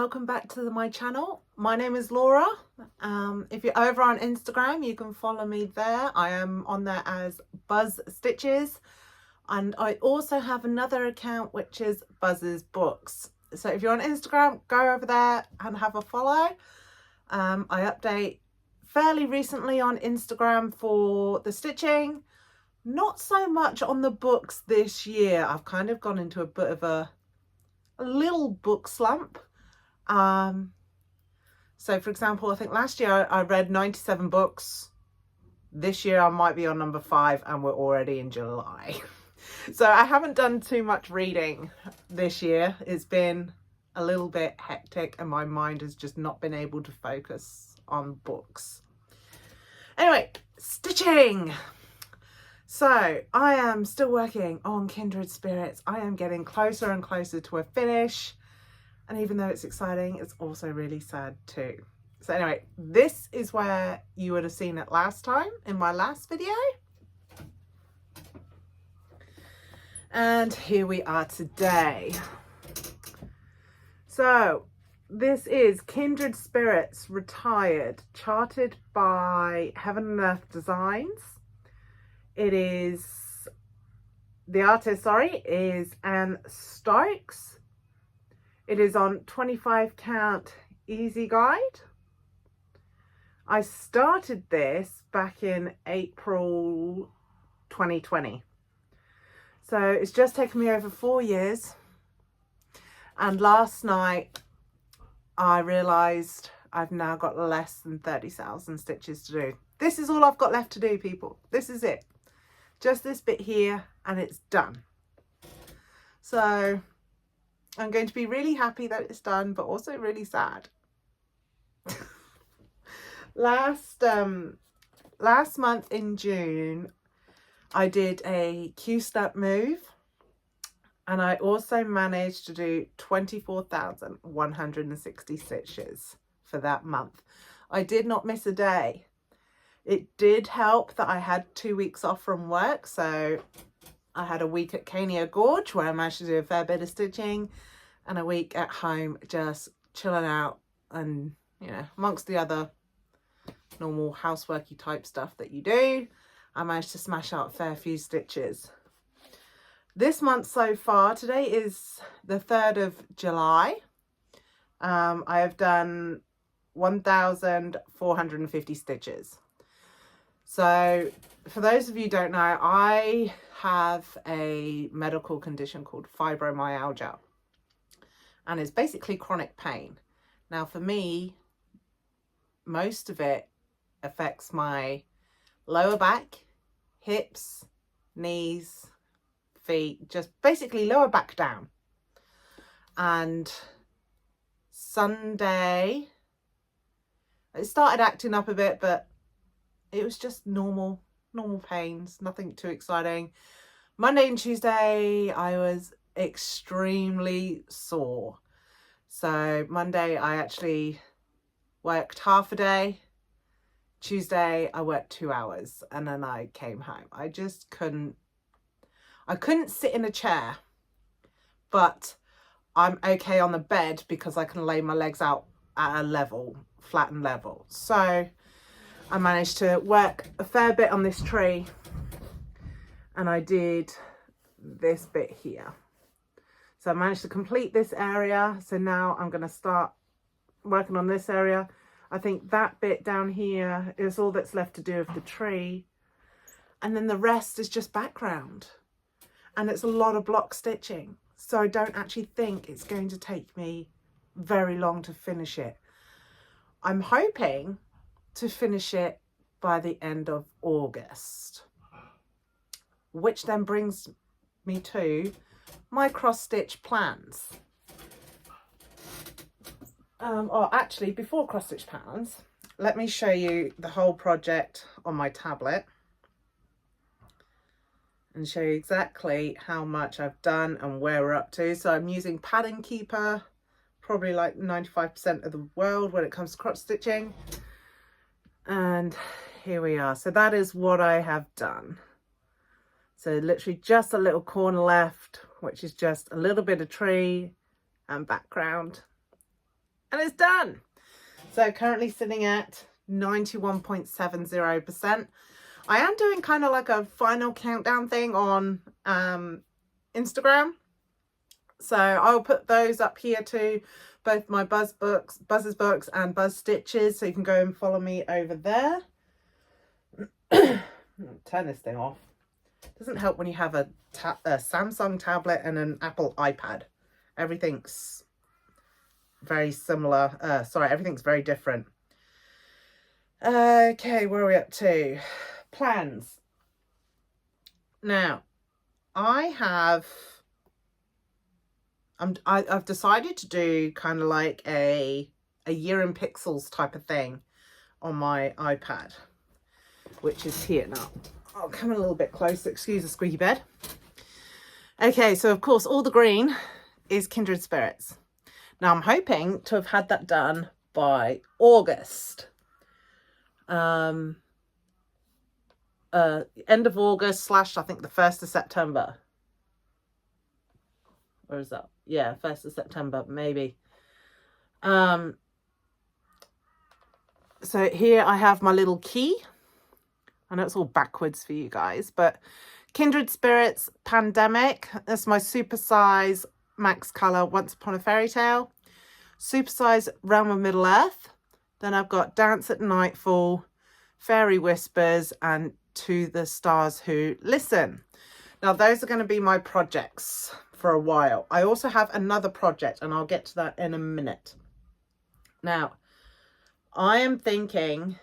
welcome back to my channel. My name is Laura. If you're over on Instagram, you can follow me there. I am on there as Buzz Stitches, and I also have another account which is Buzz's Books. So if you're on Instagram, go over there and have a follow. I update fairly recently on Instagram for the stitching, not so much on the books this year. I've kind of gone into a bit of a little book slump. So for example, I think last year I read 97 books. This year I might be on number 5 and we're already in July. So I haven't done too much reading this year. It's been a little bit hectic and my mind has just not been able to focus on books. Anyway, stitching. So I am still working on Kindred Spirits. I am getting closer and closer to a finish. And even though it's exciting, it's also really sad too. So anyway, this is where you would have seen it last time in my last video. And here we are today. So this is Kindred Spirits Retired, charted by Heaven and Earth Designs. It is, the artist, is Anne Stokes. It is on 25 count easy guide. I started this back in April 2020. So it's just taken me over 4 years. And last night I realized I've now got less than 30,000 stitches to do. This is all I've got left to do, people. This is it. Just this bit here and it's done. So I'm going to be really happy that it's done, but also really sad. Last month in June, I did a Q-step move and I also managed to do 24,160 stitches for that month. I did not miss a day. It did help that I had 2 weeks off from work, so I had a week at Cania Gorge where I managed to do a fair bit of stitching and a week at home just chilling out and, you know, amongst the other normal houseworky type stuff that you do, I managed to smash out a fair few stitches. This month so far, today is the 3rd of July. I have done 1,450 stitches. So for those of you who don't know, I have a medical condition called fibromyalgia, and it's basically chronic pain. Now for me, most of it affects my lower back, hips, knees, feet, just basically lower back down. And Sunday, it started acting up a bit, but it was just normal pains, nothing too exciting. Monday and Tuesday, I was extremely sore. So Monday, I actually worked half a day. Tuesday, I worked 2 hours and then I came home. I just couldn't sit in a chair, but I'm okay on the bed because I can lay my legs out at a level, flat and level. So I managed to work a fair bit on this tree and I did this bit here. So I managed to complete this area. So now I'm going to start working on this area. I think that bit down here is all that's left to do of the tree. And then the rest is just background. And it's a lot of block stitching. So I don't actually think it's going to take me very long to finish it. I'm hoping to finish it by the end of August, which then brings me to my cross stitch plans. Or actually, before cross stitch plans, let me show you the whole project on my tablet and show you exactly how much I've done and where we're up to. So I'm using Pattern Keeper, probably like 95% of the world when it comes to cross stitching. And here we are. So that is what I have done. So literally just a little corner left, which is just a little bit of tree and background. and it's done. So currently sitting at 91.70%. I am doing kind of like a final countdown thing on Instagram. So I'll put those up here too, both my Buzz's books and Buzz Stitches, so you can go and follow me over there. Turn this thing off. Doesn't help when you have a Samsung tablet and an Apple iPad. Everything's very similar. Everything's very different. Okay, where are we up to? Plans. Now, I've decided to do kind of like a year in pixels type of thing on my iPad, which is here now. I'll come a little bit closer, excuse the squeaky bed. Okay, so of course all the green is Kindred Spirits. Now I'm hoping to have had that done by August. End of August / I think the 1st of September. Or is that? Yeah, 1st of September, maybe. So here I have my little key. I know it's all backwards for you guys, but Kindred Spirits Pandemic. That's my supersize max color Once Upon a Fairy Tale. Supersize Realm of Middle Earth. Then I've got Dance at Nightfall, Fairy Whispers, and To the Stars Who Listen. Now those are going to be my projects for a while. I also have another project and I'll get to that in a minute. Now, I am thinking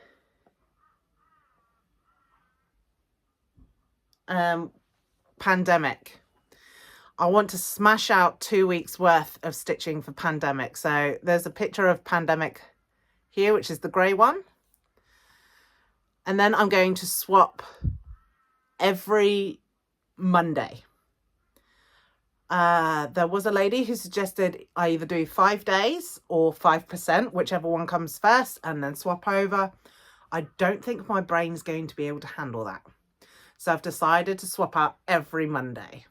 Pandemic. I want to smash out 2 weeks worth of stitching for Pandemic. So there's a picture of Pandemic here, which is the grey one. And then I'm going to swap every Monday. There was a lady who suggested I either do 5 days or 5%, whichever one comes first, and then swap over. I don't think my brain's going to be able to handle that. So I've decided to swap out every Monday.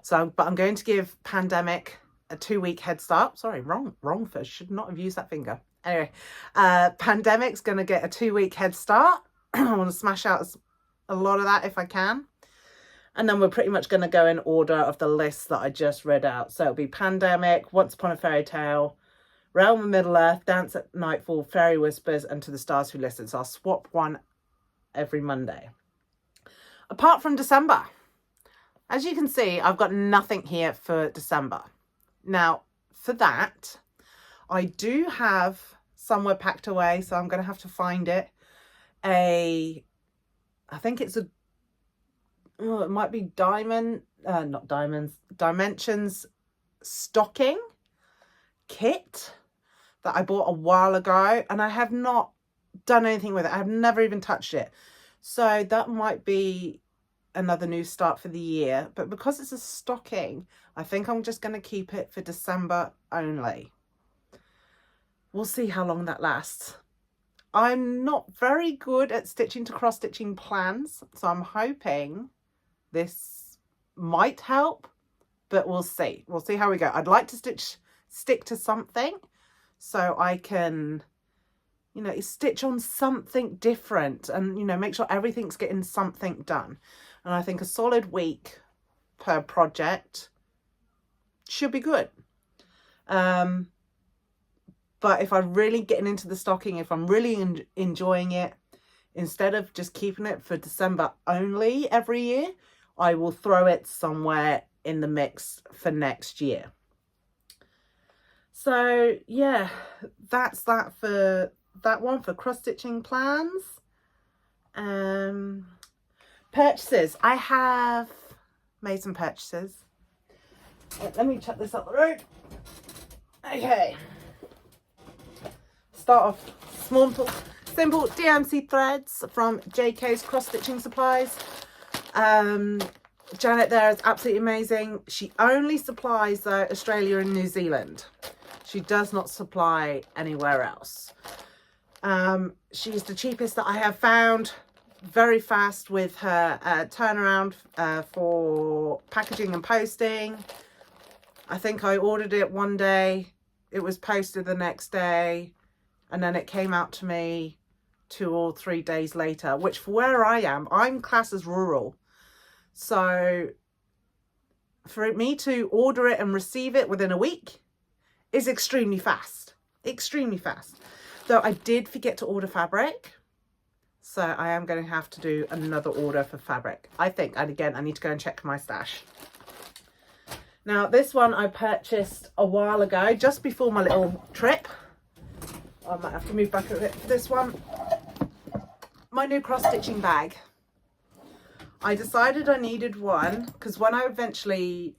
But I'm going to give Pandemic a 2-week head start. Sorry, wrong first. Should not have used that finger. Anyway, Pandemic's going to get a 2-week head start. I want to smash out a lot of that if I can. And then we're pretty much going to go in order of the list that I just read out. So it'll be Pandemic, Once Upon a Fairy Tale, Realm of Middle Earth, Dance at Nightfall, Fairy Whispers, and To the Stars Who Listen. So I'll swap one every Monday. Apart from December, as you can see, I've got nothing here for December. Now, for that, I do have somewhere packed away, so I'm going to have to find it. I think it's it might be Dimensions stocking kit that I bought a while ago, and I have not done anything with it. I've never even touched it. So that might be another new start for the year, but because it's a stocking, I think I'm just going to keep it for December only. We'll see how long that lasts. I'm not very good at stitching to cross stitching plans, so I'm hoping this might help, but we'll see. We'll see how we go. I'd like to stick to something so I can, you know, stitch on something different and, you know, make sure everything's getting something done. And I think a solid week per project should be good. But if I'm really getting into the stocking, if I'm really enjoying it, instead of just keeping it for December only every year, I will throw it somewhere in the mix for next year. So yeah, that's that for that one for cross-stitching plans. Purchases. I have made some purchases. Let me chuck this up the road. Okay. Start off simple DMC threads from JK's Cross Stitching Supplies. Janet there is absolutely amazing. She only supplies Australia and New Zealand. She does not supply anywhere else. She's the cheapest that I have found. Very fast with her turnaround for packaging and posting. I think I ordered it one day. it was posted the next day, and then it came out to me 2 or 3 days later, which for where I am, I'm classed as rural. So for me to order it and receive it within a week is extremely fast. Extremely fast. Though I did forget to order fabric. So I am going to have to do another order for fabric, I think. And again, I need to go and check my stash. Now, this one I purchased a while ago, just before my little trip. I might have to move back a bit for this one. My new cross-stitching bag. I decided I needed one because when I eventually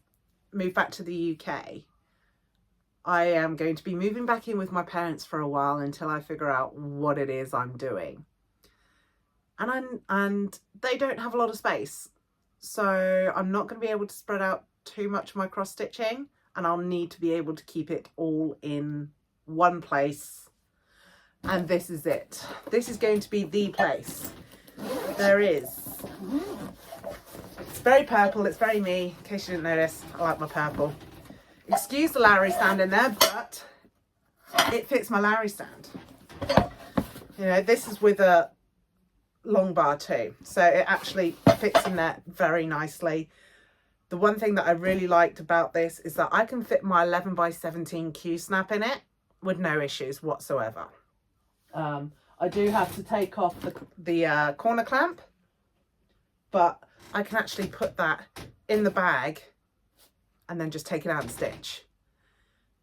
move back to the UK, I am going to be moving back in with my parents for a while until I figure out what it is I'm doing. And they don't have a lot of space. So I'm not going to be able to spread out too much of my cross stitching, and I'll need to be able to keep it all in one place. And this is it. This is going to be the place. There is. It's very purple. It's very me. In case you didn't notice, I like my purple. Excuse the Lowry stand in there, but it fits my Lowry stand. You know, this is with a long bar too, so it actually fits in there very nicely. The one thing that I really liked about this is that I can fit my 11 by 17 Q snap in it with no issues whatsoever. I do have to take off the corner clamp, but I can actually put that in the bag and then just take it out and stitch.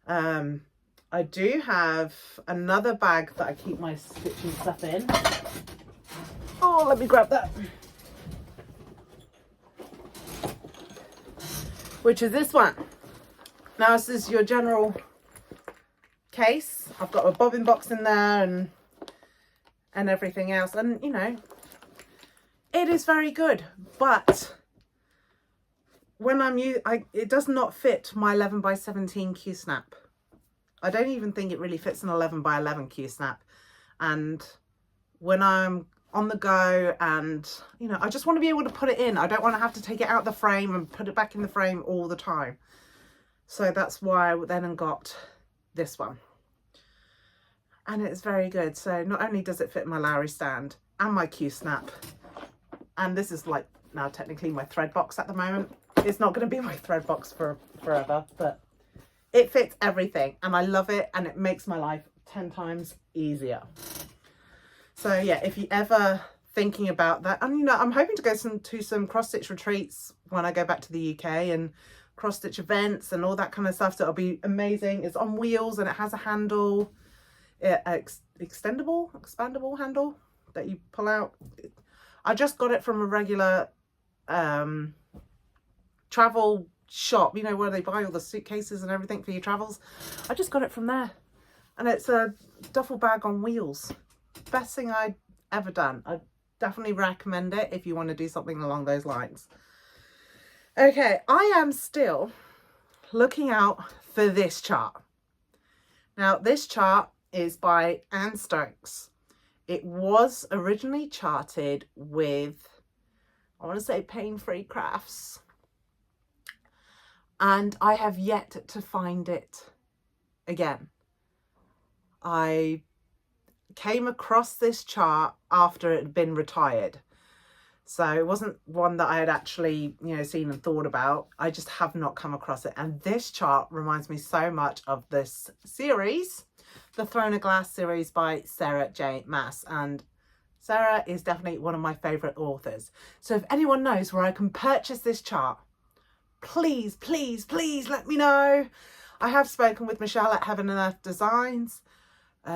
I do have another bag that I keep my stitching stuff in. Oh, let me grab that. Which is this one. Now, this is your general case. I've got a bobbin box in there and everything else. And, you know, it is very good. But when it does not fit my 11 by 17 Q snap. I don't even think it really fits an 11 by 11 Q snap. And when I'm on the go and, you know, I just want to be able to put it in. I don't want to have to take it out of the frame and put it back in the frame all the time. So that's why I then got this one. And it's very good. So not only does it fit my Lowry stand and my Q snap, and this is like now technically my thread box at the moment. It's not going to be my thread box for forever, but it fits everything and I love it, and it makes my life 10 times easier. So yeah, if you ever thinking about that, and you know, I'm hoping to go to some cross stitch retreats when I go back to the UK, and cross stitch events and all that kind of stuff. So it'll be amazing. It's on wheels and it has a handle, expandable handle that you pull out. I just got it from a regular travel shop, you know, where they buy all the suitcases and everything for your travels. I just got it from there, and it's a duffel bag on wheels. Best thing I'd ever done. I definitely recommend it if you want to do something along those lines. Okay, I am still looking out for this chart. Now, this chart is by Anne Stokes. It was originally charted with, I want to say, Pain-Free Crafts, and I have yet to find it again. I came across this chart after it had been retired, so it wasn't one that I had actually, you know, seen and thought about. I just have not come across it, and this chart reminds me so much of this series, the Throne of Glass series by Sarah J. Maas, and Sarah is definitely one of my favorite authors. So if anyone knows where I can purchase this chart, please, please, please let me know. I have spoken with Michelle at Heaven and Earth Designs.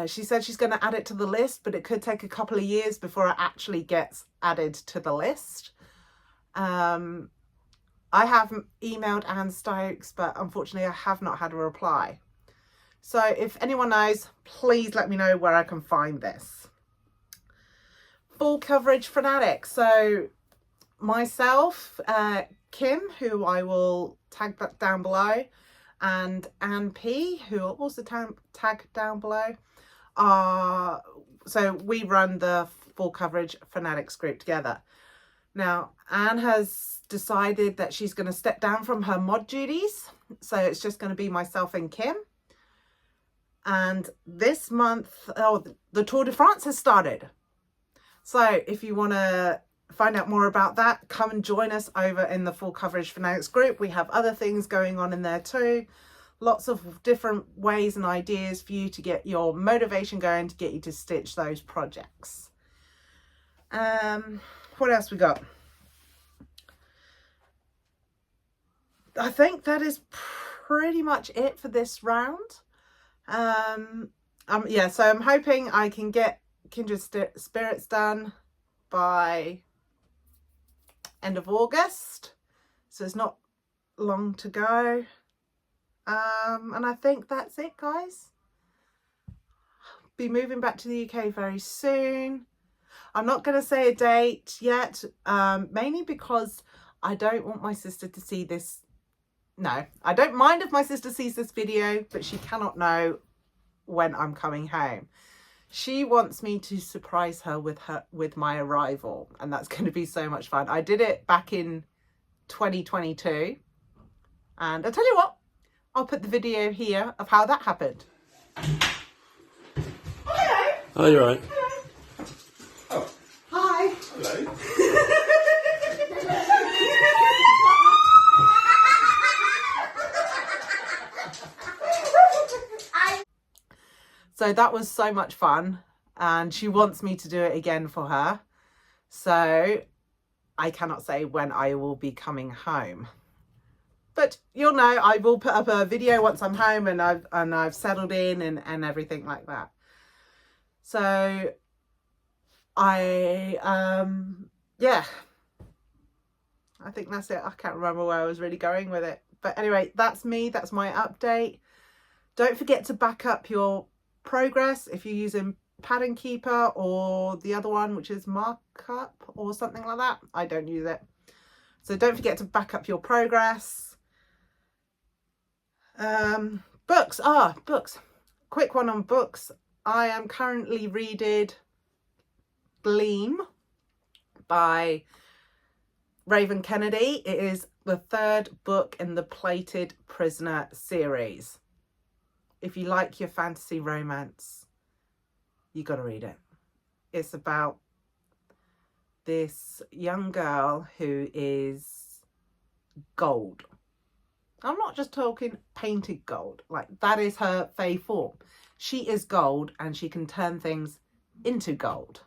She said she's going to add it to the list, but it could take a couple of years before it actually gets added to the list. I have emailed Anne Stokes, but unfortunately I have not had a reply. So if anyone knows, please let me know where I can find this. Full coverage fanatic. So myself, Kim, who I will tag that down below, and Anne P, who will also tag down below, so we run the Full Coverage Fanatics group together. Now, Anne has decided that she's going to step down from her mod duties, so it's just going to be myself and Kim. And this month, the Tour de France has started. So if you want to find out more about that, come and join us over in the Full Coverage Fanatics group. We have other things going on in there too. Lots of different ways and ideas for you to get your motivation going, to get you to stitch those projects. What else we got? I think that is pretty much it for this round. Yeah, so I'm hoping I can get Kindred Spirits done by end of August, so it's not long to go. And I think that's it, guys. Be moving back to the UK very soon. I'm not going to say a date yet, mainly because I don't want my sister to see this. No, I don't mind if my sister sees this video, but she cannot know when I'm coming home. She wants me to surprise her with my arrival, and that's going to be so much fun. I did it back in 2022, and I'll tell you what, I'll put the video here of how that happened. Hello. Oh, you're right. Hello. Oh. Hi. Hello. So that was so much fun, and she wants me to do it again for her. So I cannot say when I will be coming home, but you'll know. I will put up a video once I'm home and I've settled in and everything like that. So yeah, I think that's it. I can't remember where I was really going with it, but anyway, that's me. That's my update. Don't forget to back up your progress if you're using Pattern Keeper or the other one, which is Markup or something like that. I don't use it, so don't forget to back up your progress. Books. Books. Quick one on books. I am currently reading Gleam by Raven Kennedy. It is the third book in the Plated Prisoner series. If you like your fantasy romance, you got to read it. It's about this young girl who is gold. I'm not just talking painted gold. Like, that is her fey form. She is gold, and she can turn things into gold.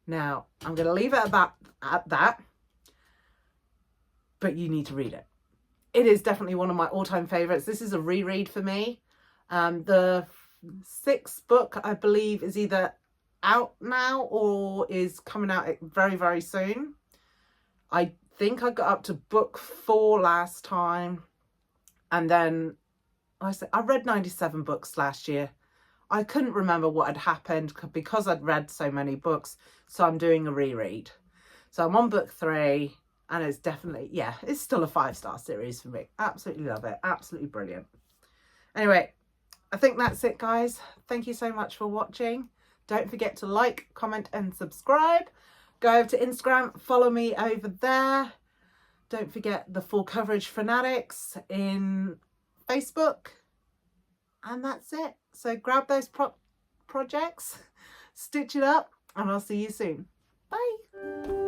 Now, I'm going to leave it at that. But you need to read it. It is definitely one of my all-time favorites. This is a reread for me. The 6th book, I believe, is either out now or is coming out very, very soon. I think I got up to book 4 last time. And then I read 97 books last year. I couldn't remember what had happened because I'd read so many books. So I'm doing a reread. So I'm on book 3. And it's definitely, yeah, it's still a 5-star series for me. Absolutely love it. Absolutely brilliant. Anyway, I think that's it, guys. Thank you so much for watching. Don't forget to like, comment and subscribe. Go over to Instagram. Follow me over there. Don't forget the Full Coverage Fanatics in Facebook. And that's it. So grab those projects, stitch it up, and I'll see you soon. Bye.